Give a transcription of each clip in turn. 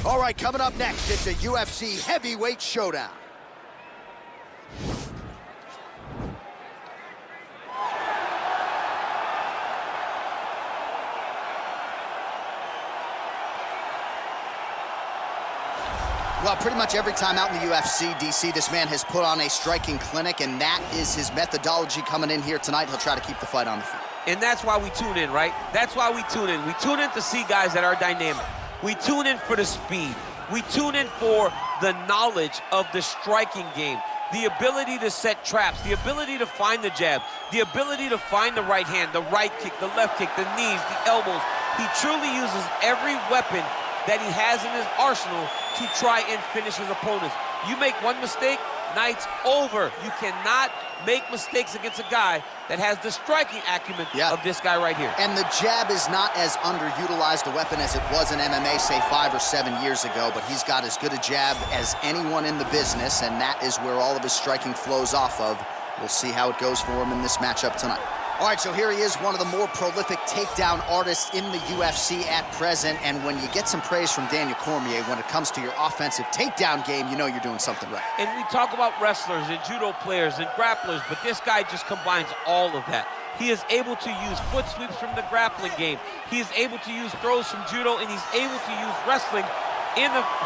All right, coming up next, it's a UFC heavyweight showdown. Well, pretty much every time out in the UFC, DC, this man has put on a striking clinic, and that is his methodology coming in here tonight. He'll try to keep the fight on the feet. And that's why we tune in, right? That's why we tune in. We tune in to see guys that are dynamic. We tune in for the speed. We tune in for the knowledge of the striking game, the ability to set traps, the ability to find the jab, the ability to find the right hand, the right kick, the left kick, the knees, the elbows. He truly uses every weapon that he has in his arsenal to try and finish his opponents. You make one mistake, night's over. You cannot make mistakes against a guy that has the striking acumen of this guy right here. And the jab is not as underutilized a weapon as it was in MMA, say 5 or 7 years ago, but he's got as good a jab as anyone in the business, and that is where all of his striking flows off of. We'll see how it goes for him in this matchup tonight. All right, so here he is, one of the more prolific takedown artists in the UFC at present, and when you get some praise from Daniel Cormier when it comes to your offensive takedown game, you know you're doing something right. And we talk about wrestlers and judo players and grapplers, but this guy just combines all of that. He is able to use foot sweeps from the grappling game. He is able to use throws from judo, and he's able to use wrestling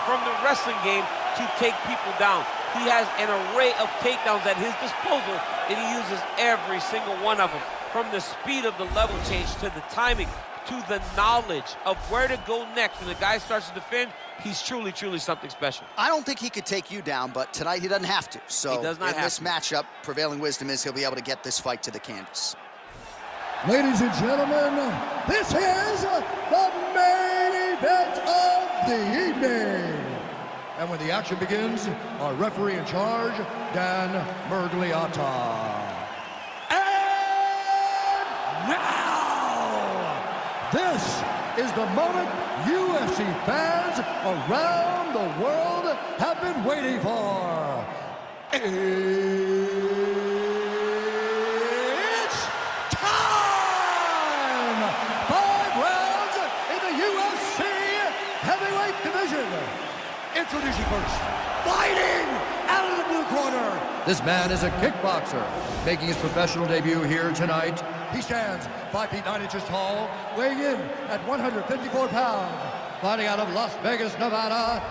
from the wrestling game to take people down. He has an array of takedowns at his disposal, and he uses every single one of them. From the speed of the level change to the timing to the knowledge of where to go next when the guy starts to defend, he's truly, truly something special. I don't think he could take you down, but tonight he doesn't have to. So he does not in this matchup, prevailing wisdom is he'll be able to get this fight to the canvas. Ladies and gentlemen, this is the main event of the evening. And when the action begins, our referee in charge, Dan Mergliata. Now, this is the moment UFC fans around the world have been waiting for. It's time! 5 rounds in the UFC heavyweight division. Introducing first, fighting out of the blue corner. This man is a kickboxer, making his professional debut here tonight. He stands 5 feet 9 inches tall, weighing in at 154 pounds. Fighting out of Las Vegas, Nevada,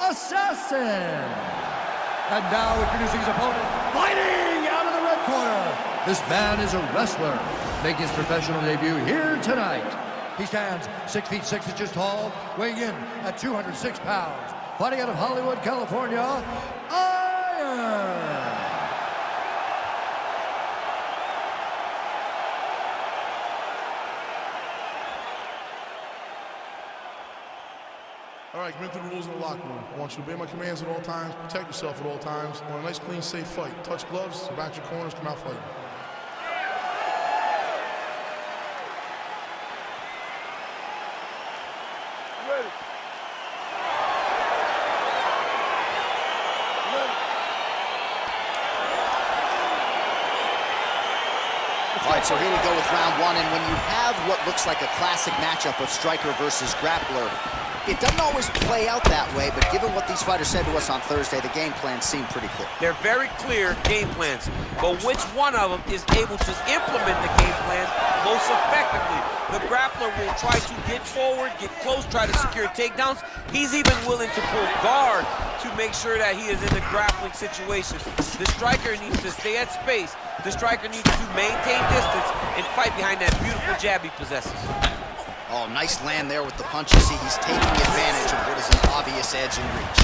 Assassin. And now introducing his opponent, fighting out of the red corner. This man is a wrestler, making his professional debut here tonight. He stands 6 feet 6 inches tall, weighing in at 206 pounds. Fighting out of Hollywood, California, Iron. All right, commit to the rules in the locker room. I want you to obey my commands at all times, protect yourself at all times. I want a nice, clean, safe fight. Touch gloves, back your corners, come out fighting. Ready. All right, so here we go with round 1, and when you have what looks like a classic matchup of striker versus grappler, it doesn't always play out that way, but given what these fighters said to us on Thursday, the game plan seemed pretty clear. They're very clear game plans, but which one of them is able to implement the game plan most effectively? The grappler will try to get forward, get close, try to secure takedowns. He's even willing to pull guard to make sure that he is in the grappling situation. The striker needs to stay at space. The striker needs to maintain distance and fight behind that beautiful jab he possesses. Oh, nice land there with the punch. You see, he's taking advantage of what is an obvious edge in reach.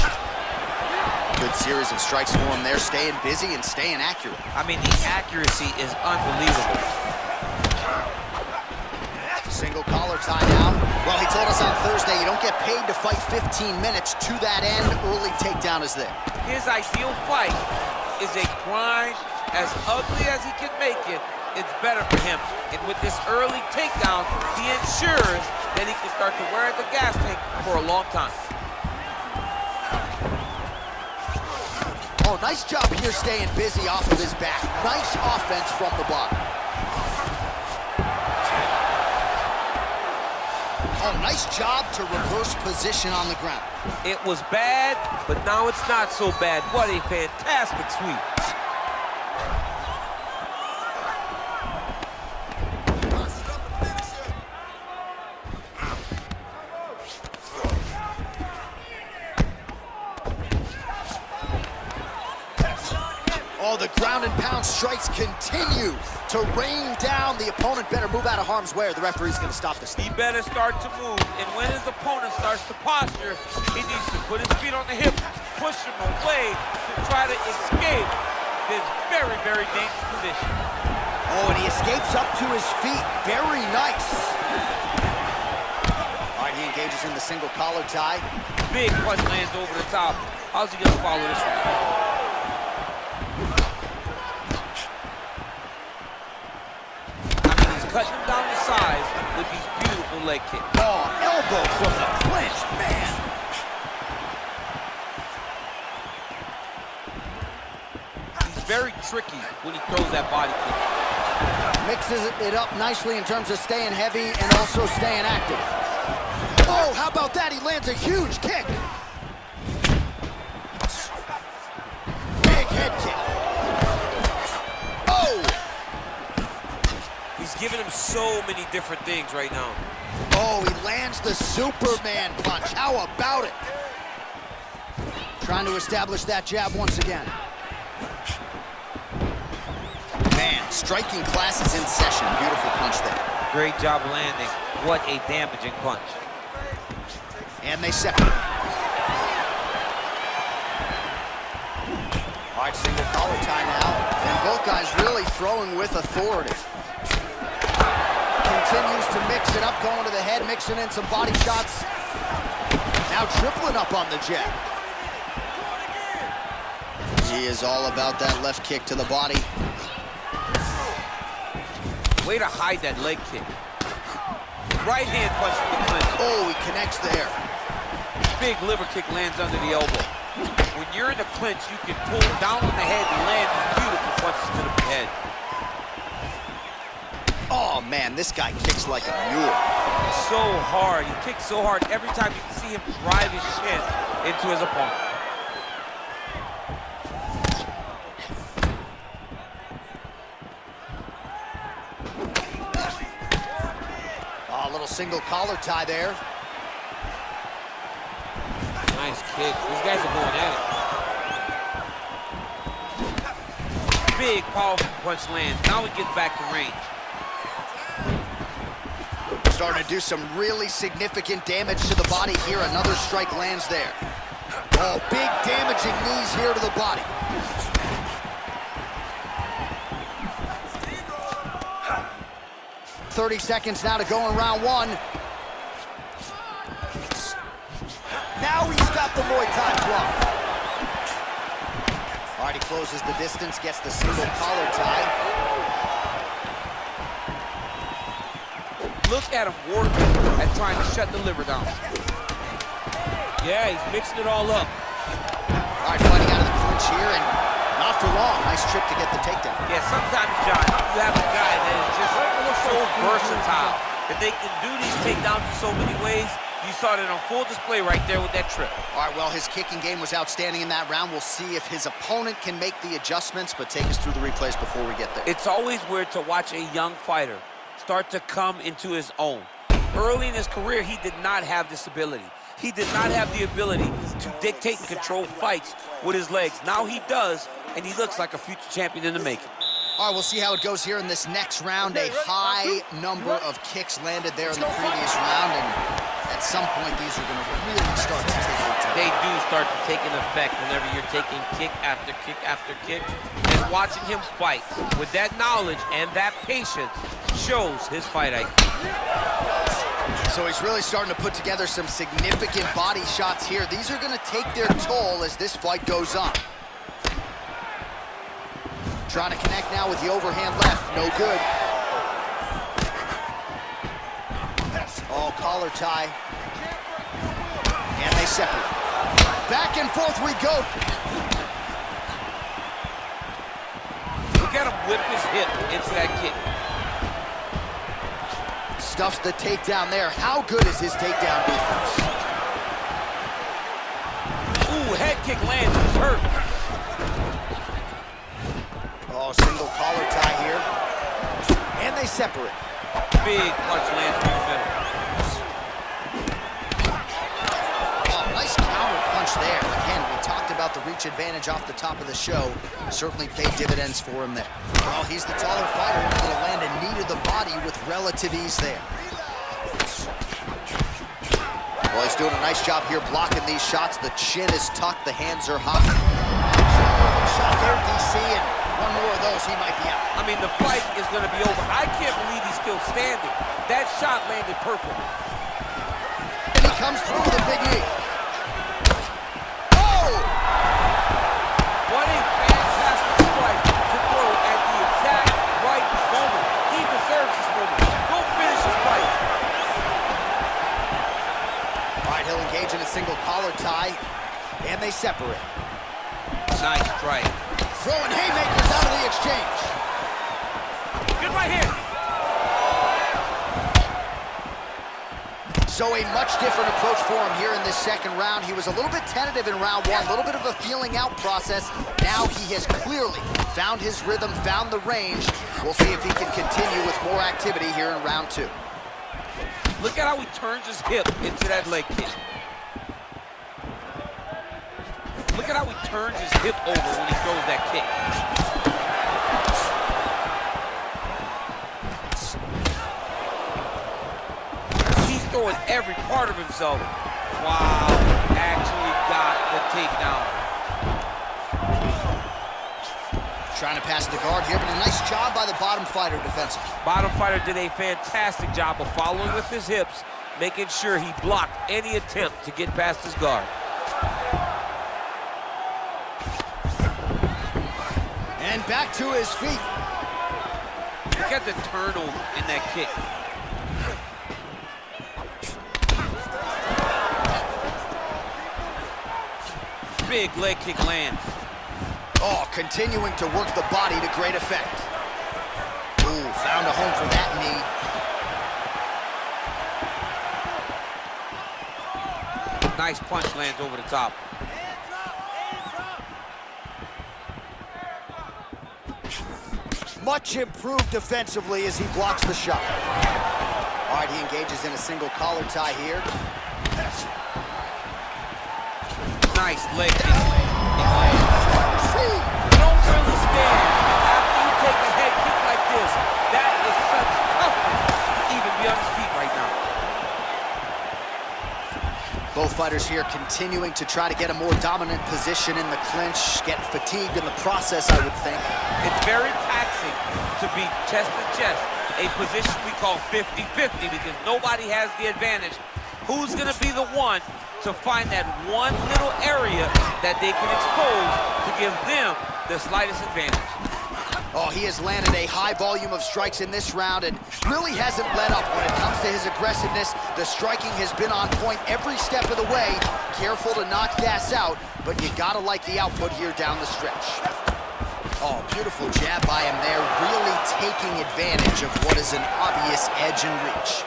Good series of strikes for him there, staying busy and staying accurate. I mean, the accuracy is unbelievable. Single collar tie now. Well, he told us on Thursday you don't get paid to fight 15 minutes. To that end, early takedown is there. His ideal fight is a grind, as ugly as he can make it. It's better for him. And with this early takedown, he ensures that he can start to wear the gas tank for a long time. Oh, nice job here staying busy off of his back. Nice offense from the bottom. Oh, nice job to reverse position on the ground. It was bad, but now it's not so bad. What a fantastic sweep. Oh, the ground and pound strikes continue to rain down. The opponent better move out of harm's way or the referee's going to stop this. He better start to move, and when his opponent starts to posture, he needs to put his feet on the hip, push him away to try to escape this very, very dangerous position. Oh, and he escapes up to his feet. Very nice. All right, he engages in the single collar tie. Big punch lands over the top. How's he going to follow this one? Cutting him down the sides with these beautiful leg kicks. Oh, elbow from the clinch, man. He's very tricky when he throws that body kick. Mixes it up nicely in terms of staying heavy and also staying active. Oh, how about that? He lands a huge kick. Big head kick. Giving him so many different things right now. Oh, he lands the Superman punch. How about it? Trying to establish that jab once again. Man, striking class is in session. Beautiful punch there. Great job landing. What a damaging punch. And they separate. All right, single collar tie now. And both guys really throwing with authority. Continues to mix it up, going to the head, mixing in some body shots. Now tripling up on the jab. He is all about that left kick to the body. Way to hide that leg kick. Right hand punch from the clinch. Oh, he connects there. Big liver kick lands under the elbow. When you're in the clinch, you can pull down on the head and land these beautiful punches to the head. Oh, man, this guy kicks like a mule. So hard. He kicks so hard every time you can see him drive his shin into his opponent. Oh, a little single collar tie there. Nice kick. These guys are going at it. Big, powerful punch lands. Now he gets back to range. Starting to do some really significant damage to the body here. Another strike lands there. Oh, big damaging knees here to the body. "30 seconds now to go in round one. Now he's got the Muay Thai drop. All right, he closes the distance, gets the single collar tie. Look at him working at trying to shut the liver down. Yeah, he's mixing it all up. All right, fighting out of the clinch here, and not for long. Nice trip to get the takedown. Yeah, sometimes, John, you have a guy that is just so versatile that they can do these takedowns in so many ways. You saw it on full display right there with that trip. All right, well, his kicking game was outstanding in that round. We'll see if his opponent can make the adjustments, but take us through the replays before we get there. It's always weird to watch a young fighter start to come into his own. Early in his career, he did not have this ability. He did not have the ability to dictate and control fights with his legs. Now he does, and he looks like a future champion in the making. All right, we'll see how it goes here in this next round. A high number of kicks landed there in the previous round, and at some point, these are going to really start to take their toll. They do start to take an effect whenever you're taking kick after kick after kick. And watching him fight with that knowledge and that patience shows his fight IQ. So he's really starting to put together some significant body shots here. These are going to take their toll as this fight goes on. Trying to connect now with the overhand left. No good. Oh, collar tie. And they separate. Back and forth we go. Look at him whip his hip into that kick. stuffs the takedown there. How good is his takedown defense? Ooh, head kick lands, he's hurt. Oh, single collar tie here. And they separate. Big punch lands through the middle. Oh, nice counter punch there. Again, we talked about the reach advantage off the top of the show. Certainly paid dividends for him there. Well, he's the taller fighter, able to land a knee to the body with relative ease there. Well, he's doing a nice job here blocking these shots. The chin is tucked, the hands are hot. Shot there, DC, and one more of those, he might be out. I mean, the fight is going to be over. I can't believe he's still standing. That shot landed perfectly. And he comes through with a big knee. Oh! What a fantastic strike to throw at the exact right moment. He deserves this moment. Go finish his fight. All right, he'll engage in a single collar tie, and they separate. Nice strike. Throwing haymakers out of the exchange. Good right here. So a much different approach for him here in this second round. He was a little bit tentative in round one, a little bit of a feeling out process. Now he has clearly found his rhythm, found the range. We'll see if he can continue with more activity here in round two. Look at how he turns his hip into that leg kick. Look at how he turns his hip over when he throws that kick. He's throwing every part of himself. Wow, actually got the takedown. Trying to pass the guard here, but a nice job by the bottom fighter defensively. Bottom fighter did a fantastic job of following with his hips, making sure he blocked any attempt to get past his guard. And back to his feet. Look at the turnover in that kick. Big leg kick lands. Oh, continuing to work the body to great effect. Ooh, found a home for that knee. Nice punch lands over the top. Much improved defensively as he blocks the shot. All right, he engages in a single collar tie here. Nice leg kick. Don't really stand after you take a head kick like this. That is such toughness to even be on his feet right now. Both fighters here continuing to try to get a more dominant position in the clinch, get fatigued in the process, I would think. It's very taxing to be chest to chest, a position we call 50-50 because nobody has the advantage. Who's going to be the one to find that one little area that they can expose to give them the slightest advantage? Oh, he has landed a high volume of strikes in this round and really hasn't let up when it comes to his aggressiveness. The striking has been on point every step of the way. Careful to not gas out, but you gotta like the output here down the stretch. Oh, beautiful jab by him there, really taking advantage of what is an obvious edge and reach.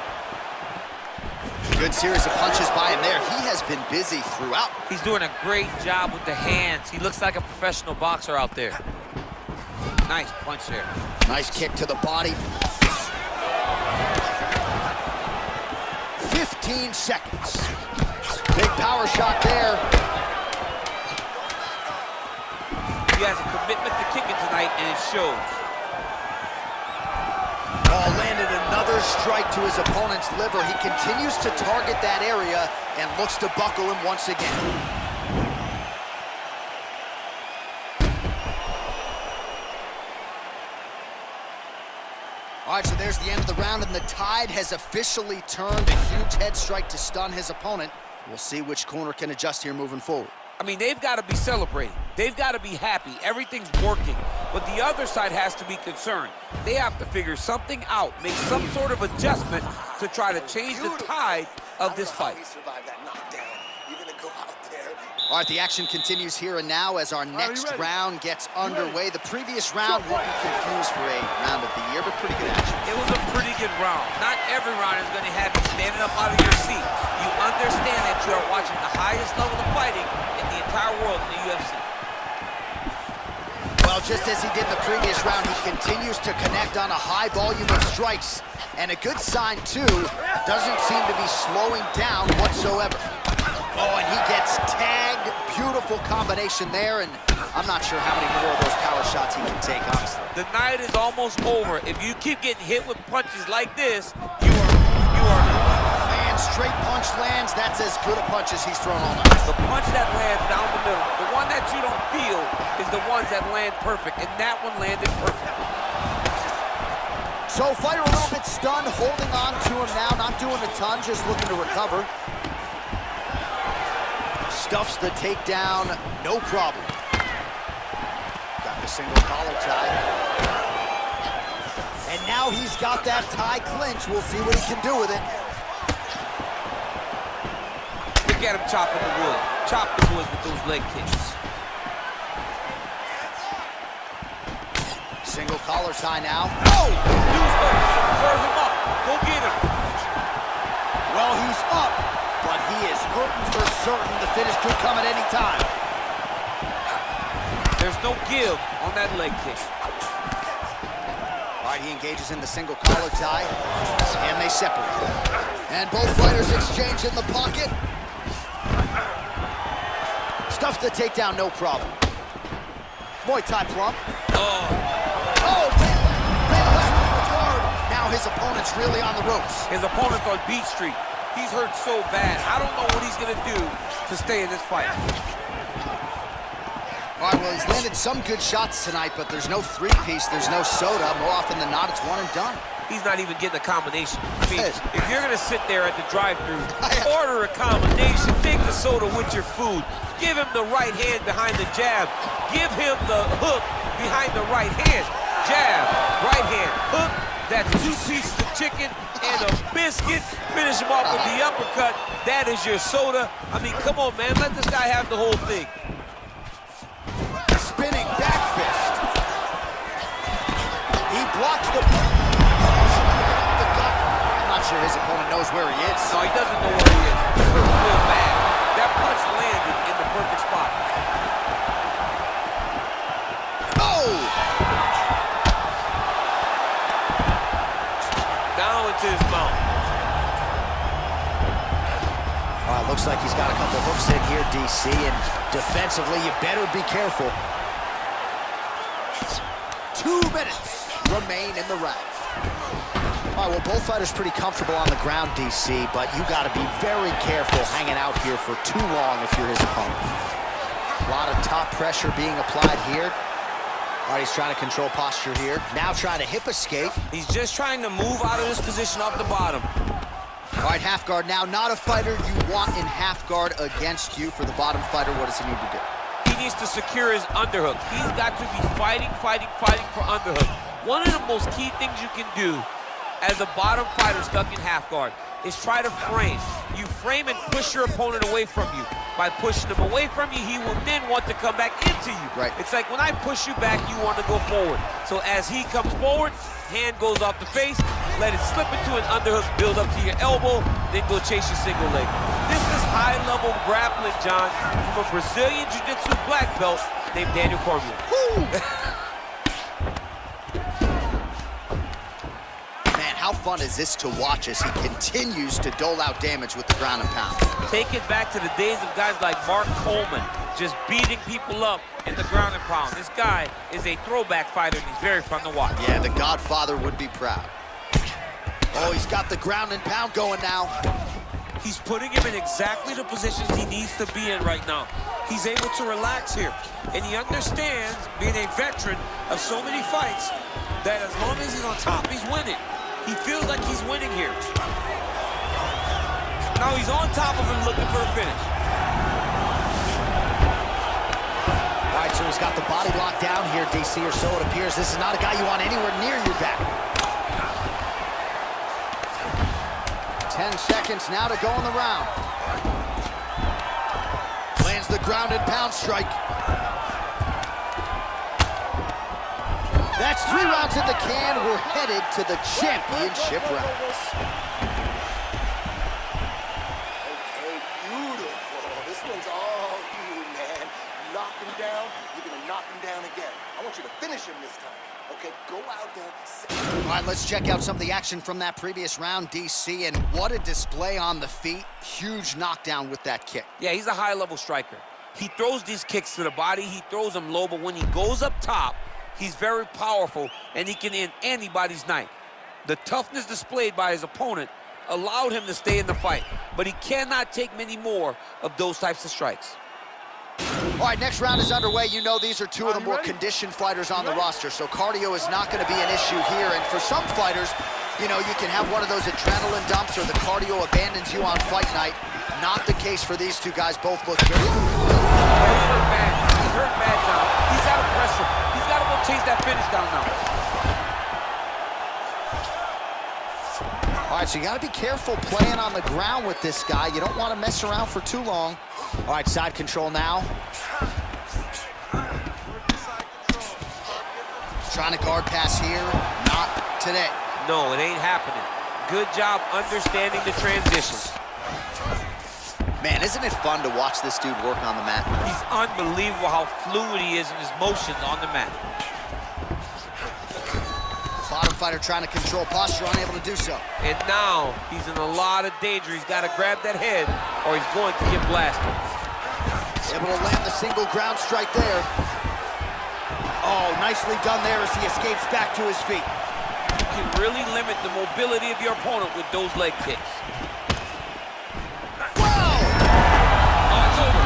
Good series of punches by him there. He has been busy throughout. He's doing a great job with the hands. He looks like a professional boxer out there. Nice punch there. Nice kick to the body. 15 seconds. Big power shot there. He has a commitment to kicking tonight, and it shows. Oh, landed another strike to his opponent's liver. He continues to target that area and looks to buckle him once again. All right, so there's the end of the round, and the tide has officially turned. A huge head strike to stun his opponent. We'll see which corner can adjust here moving forward. I mean, they've got to be celebrating. They've got to be happy. Everything's working. But the other side has to be concerned. They have to figure something out, make some sort of adjustment to try to change the tide of this fight. Survived that knockdown. You're gonna go out there All right, the action continues here and now as our next round gets underway. The previous round will be confused for a round of the year, but pretty good action. It was a pretty good round. Not every round is going to have you standing up out of your seat. You understand that you are watching the highest level of fighting in the entire world in the UFC. Well, just as he did in the previous round, he continues to connect on a high volume of strikes. And a good sign, too, doesn't seem to be slowing down whatsoever. Oh, and he gets tagged. Beautiful combination there, and I'm not sure how many more of those power shots he can take, honestly. The night is almost over. If you keep getting hit with punches like this, you are. Man, straight punch lands. That's as good a punch as he's thrown all night. The punch that lands down the middle, the one that you don't feel is the ones that land perfect, and that one landed perfect. So fighter a little bit stunned, holding on to him now, not doing a ton, just looking to recover. Stuffs the takedown, no problem. Got the single collar tie. And now he's got that tie clinch. We'll see what he can do with it. Look at him chopping the wood. Chop the wood with those leg kicks. Single collar tie now. Oh! Serve him up. Go get him. Well, he's up, but he is hurting for certain. The finish could come at any time. There's no give on that leg kick. All right, he engages in the single collar tie, and they separate. And both fighters exchange in the pocket. Stuffs the takedown, no problem. Muay Thai plump. Oh, man left with the guard. Now his opponent's really on the ropes. His opponent's on Beat Street. He's hurt so bad. I don't know what he's going to do to stay in this fight. All right, well, he's landed some good shots tonight, but there's no three-piece, there's no soda. More often than not, it's one and done. He's not even getting a combination. I mean, if you're going to sit there at the drive-thru, order a combination, take the soda with your food, give him the right hand behind the jab, give him the hook behind the right hand. Jab, right hand, hook, that's 2 pieces of chicken and a biscuit. Finish him off with the uppercut. That is your soda. I mean, come on, man. Let this guy have the whole thing. Spinning back fist. He blocks the gut. I'm not sure his opponent knows where he is. No, he doesn't know where he is. It's real bad. That punch landed in the perfect spot. Down into his mouth. All right, looks like he's got a couple hooks in here, DC, and defensively, you better be careful. 2 minutes remain in the round. All right, well, both fighters pretty comfortable on the ground, DC, but you got to be very careful hanging out here for too long if you're his opponent. A lot of top pressure being applied here. All right, he's trying to control posture here. Now trying to hip escape. He's just trying to move out of this position off the bottom. All right, half guard now. Not a fighter you want in half guard against you. For the bottom fighter, what does he need to do? He needs to secure his underhook. He's got to be fighting for underhook. One of the most key things you can do as a bottom fighter stuck in half guard is try to frame. You frame and push your opponent away from you. By pushing him away from you, he will then want to come back into you. Right. It's like when I push you back, you want to go forward. So as he comes forward, hand goes off the face, let it slip into an underhook, build up to your elbow, then go chase your single leg. This is high-level grappling, John, from a Brazilian Jiu-Jitsu black belt named Daniel Cormier. How fun is this to watch as he continues to dole out damage with the ground and pound? Take it back to the days of guys like Mark Coleman, just beating people up in the ground and pound. This guy is a throwback fighter, and he's very fun to watch. Yeah, the Godfather would be proud. Oh, he's got the ground and pound going now. He's putting him in exactly the positions he needs to be in right now. He's able to relax here, and he understands, being a veteran of so many fights, that as long as he's on top, he's winning. He feels like he's winning here. Now he's on top of him looking for a finish. All right, so he's got the body locked down here, DC, or so it appears. This is not a guy you want anywhere near your back. 10 seconds now to go in the round. Lands the ground and pound strike. That's 3 rounds in the can. We're headed to the championship rounds. Okay, beautiful. This one's all you, man. Knock him down, you're gonna knock him down again. I want you to finish him this time. Okay, go out there. All right, let's check out some of the action from that previous round, DC, and what a display on the feet. Huge knockdown with that kick. Yeah, he's a high-level striker. He throws these kicks to the body, he throws them low, but when he goes up top, he's very powerful, and he can end anybody's night. The toughness displayed by his opponent allowed him to stay in the fight, but he cannot take many more of those types of strikes. All right, next round is underway. You know these are 2 of the more conditioned fighters on the roster, so cardio is not going to be an issue here. And for some fighters, you know, you can have one of those adrenaline dumps or the cardio abandons you on fight night. Not the case for these 2 guys. Both look very... He's hurt bad. He's hurt bad now. He's got to press him. He's got to go chase that finish down now. All right, so you got to be careful playing on the ground with this guy. You don't want to mess around for too long. All right, side control now. Trying to guard pass here. Not today. No, it ain't happening. Good job understanding the transitions. Man, isn't it fun to watch this dude work on the mat? He's unbelievable how fluid he is in his motions on the mat. Bottom fighter trying to control posture, unable to do so. And now he's in a lot of danger. He's got to grab that head or he's going to get blasted. Able to land the single ground strike there. Oh, nicely done there as he escapes back to his feet. You can really limit the mobility of your opponent with those leg kicks. Whoa! Oh, it's over.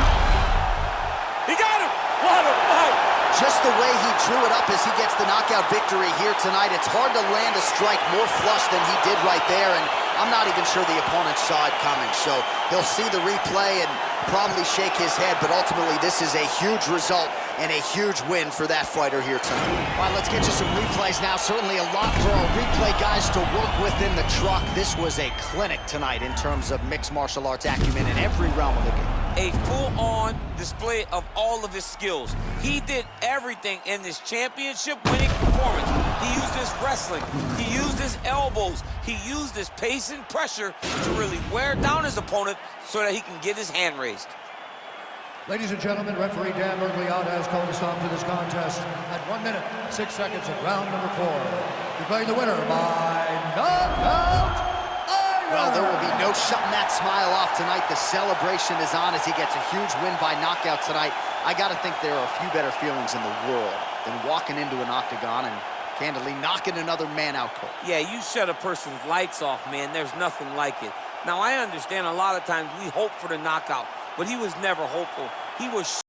He got him! What a fight! Just the way he drew it up as he gets the knockout victory here tonight, it's hard to land a strike more flush than he did right there, and I'm not even sure the opponent saw it coming, so he'll see the replay and probably shake his head, but ultimately this is a huge result and a huge win for that fighter here tonight. All right, let's get you some replays now. Certainly a lot for our replay guys to work with in the truck. This was a clinic tonight in terms of mixed martial arts acumen in every realm of the game. A full-on display of all of his skills. He did everything in this championship-winning performance. He used his wrestling, he used his elbows, he used his pace and pressure to really wear down his opponent so that he can get his hand raised. Ladies and gentlemen, referee Dan Bergliotta has called a stop to this contest at 1 minute, 6 seconds of round number 4. Declaring the winner by knockout. Well, there will be no shutting that smile off tonight. The celebration is on as he gets a huge win by knockout tonight. I got to think there are a few better feelings in the world than walking into an octagon and candidly knocking another man out cold. Yeah, you shut a person's lights off, man. There's nothing like it. Now, I understand a lot of times we hope for the knockout, but he was never hopeful. He was